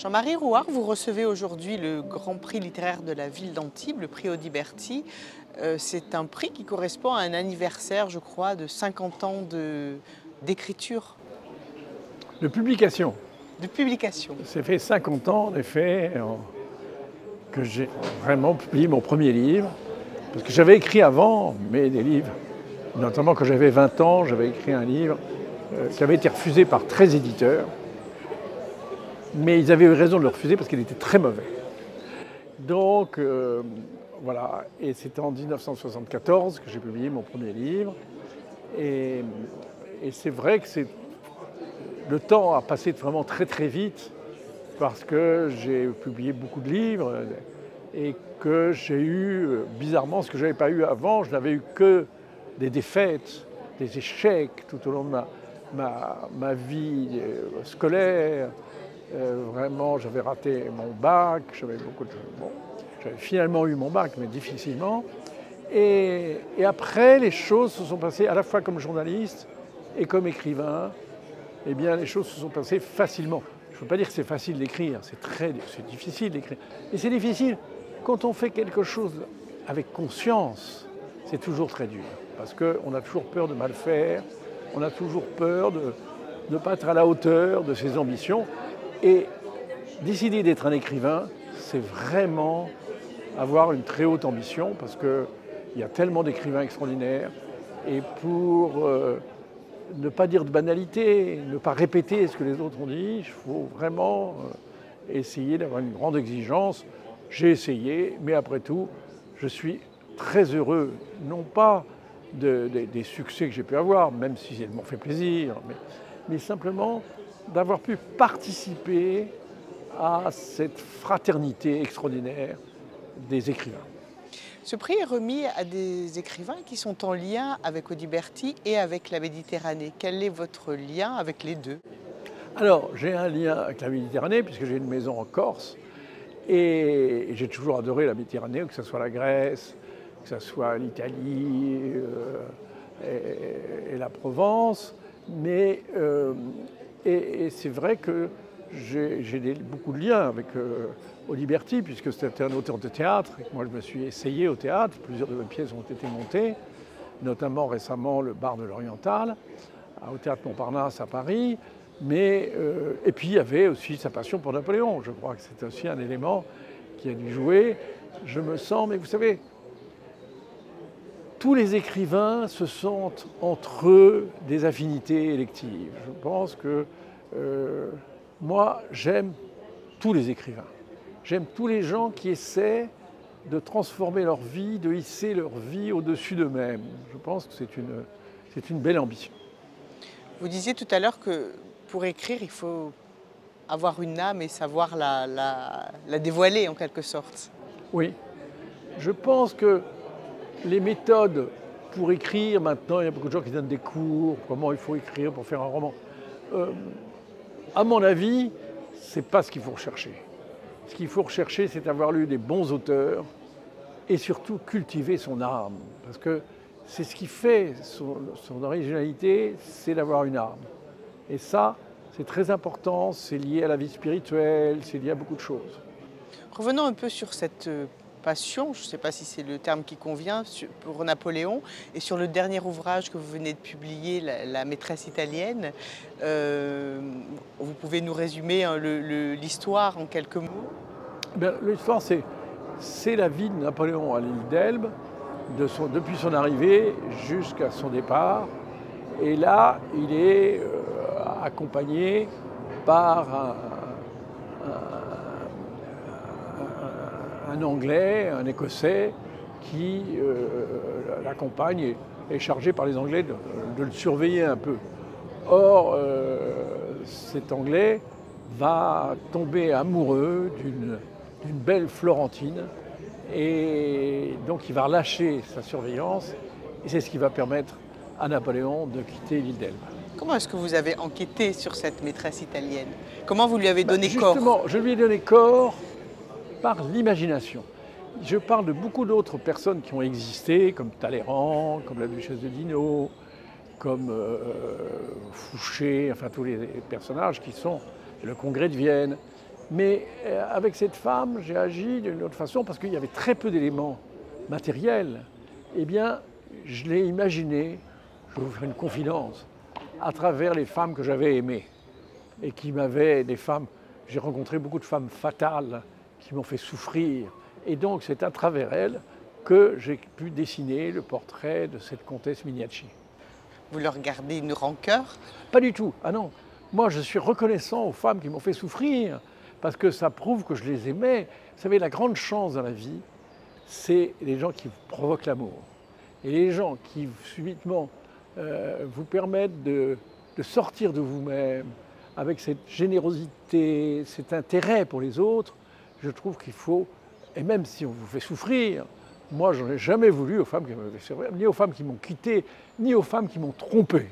Jean-Marie Rouart, vous recevez aujourd'hui le Grand Prix littéraire de la ville d'Antibes, le prix Audiberti. C'est un prix qui correspond à un anniversaire, je crois, de 50 ans d'écriture. De publication. De publication. Ça fait 50 ans, en effet, que j'ai vraiment publié mon premier livre. Parce que j'avais écrit avant, mais des livres. Notamment quand j'avais 20 ans, j'avais écrit un livre qui avait été refusé par 13 éditeurs. Mais ils avaient eu raison de le refuser parce qu'il était très mauvais. Donc, voilà. Et c'était en 1974 que j'ai publié mon premier livre. Et c'est vrai que le temps a passé vraiment très très vite parce que j'ai publié beaucoup de livres et que j'ai eu, bizarrement, ce que je n'avais pas eu avant, je n'avais eu que des défaites, des échecs tout au long de ma vie scolaire. Vraiment, j'avais raté mon bac, j'avais beaucoup de choses. Bon, j'avais finalement eu mon bac, mais difficilement. Et après, les choses se sont passées à la fois comme journaliste et comme écrivain. Eh bien, les choses se sont passées facilement. Je ne veux pas dire que c'est facile d'écrire, c'est difficile d'écrire. Et c'est difficile quand on fait quelque chose avec conscience. C'est toujours très dur, parce qu'on a toujours peur de mal faire, on a toujours peur de ne pas être à la hauteur de ses ambitions. Et décider d'être un écrivain, c'est vraiment avoir une très haute ambition, parce qu'il y a tellement d'écrivains extraordinaires. Et pour ne pas dire de banalité, ne pas répéter ce que les autres ont dit, il faut vraiment essayer d'avoir une grande exigence. J'ai essayé, mais après tout, je suis très heureux, non pas des succès que j'ai pu avoir, même si ils m'ont fait plaisir, mais simplement d'avoir pu participer à cette fraternité extraordinaire des écrivains. Ce prix est remis à des écrivains qui sont en lien avec Audiberti et avec la Méditerranée. Quel est votre lien avec les deux? Alors, j'ai un lien avec la Méditerranée, puisque j'ai une maison en Corse, et j'ai toujours adoré la Méditerranée, que ce soit la Grèce, que ce soit l'Italie et la Provence. Mais et c'est vrai que j'ai beaucoup de liens avec Audiberti, puisque c'était un auteur de théâtre, et que moi je me suis essayé au théâtre. Plusieurs de mes pièces ont été montées, notamment récemment le Bar de l'Oriental, au Théâtre Montparnasse à Paris. Et puis il y avait aussi sa passion pour Napoléon. Je crois que c'est aussi un élément qui a dû jouer. Je me sens, mais vous savez, tous les écrivains se sentent entre eux des affinités électives. Je pense que moi, j'aime tous les écrivains. J'aime tous les gens qui essaient de transformer leur vie, de hisser leur vie au-dessus d'eux-mêmes. Je pense que c'est une belle ambition. Vous disiez tout à l'heure que pour écrire, il faut avoir une âme et savoir la dévoiler en quelque sorte. Oui. Je pense que les méthodes pour écrire, maintenant, il y a beaucoup de gens qui donnent des cours, comment il faut écrire pour faire un roman. À mon avis, ce n'est pas ce qu'il faut rechercher. Ce qu'il faut rechercher, c'est d'avoir lu des bons auteurs et surtout cultiver son âme. Parce que c'est ce qui fait son originalité, c'est d'avoir une âme. Et ça, c'est très important, c'est lié à la vie spirituelle, c'est lié à beaucoup de choses. Revenons un peu sur cette passion, je ne sais pas si c'est le terme qui convient, pour Napoléon, et sur le dernier ouvrage que vous venez de publier, La maîtresse italienne. Vous pouvez nous résumer l'histoire en quelques mots? L'histoire, c'est la vie de Napoléon à l'île d'Elbe, depuis son arrivée jusqu'à son départ. Et là, il est accompagné par un Anglais, un Écossais, qui l'accompagne et est chargé par les Anglais de le surveiller un peu. Or, cet Anglais va tomber amoureux d'une belle Florentine, et donc il va relâcher sa surveillance, et c'est ce qui va permettre à Napoléon de quitter l'île d'Elbe. Comment est-ce que vous avez enquêté sur cette maîtresse italienne? Comment vous lui avez donné corps? Justement, je lui ai donné corps par l'imagination. Je parle de beaucoup d'autres personnes qui ont existé, comme Talleyrand, comme la duchesse de Dino, comme Fouché, enfin tous les personnages qui sont le Congrès de Vienne. Mais avec cette femme, j'ai agi d'une autre façon parce qu'il y avait très peu d'éléments matériels. Eh bien, je l'ai imaginé, je vais vous faire une confidence, à travers les femmes que j'avais aimées et qui m'avaient, des femmes, j'ai rencontré beaucoup de femmes fatales qui m'ont fait souffrir. Et donc, c'est à travers elles que j'ai pu dessiner le portrait de cette comtesse Mignacci. Vous leur gardez une rancœur? Pas du tout, ah non. Moi, je suis reconnaissant aux femmes qui m'ont fait souffrir, parce que ça prouve que je les aimais. Vous savez, la grande chance dans la vie, c'est les gens qui provoquent l'amour. Et les gens qui, subitement, vous permettent de sortir de vous-même, avec cette générosité, cet intérêt pour les autres, je trouve qu'il faut, et même si on vous fait souffrir, moi, je n'en ai jamais voulu aux femmes qui m'avaient fait souffrir, ni aux femmes qui m'ont quitté, ni aux femmes qui m'ont trompé.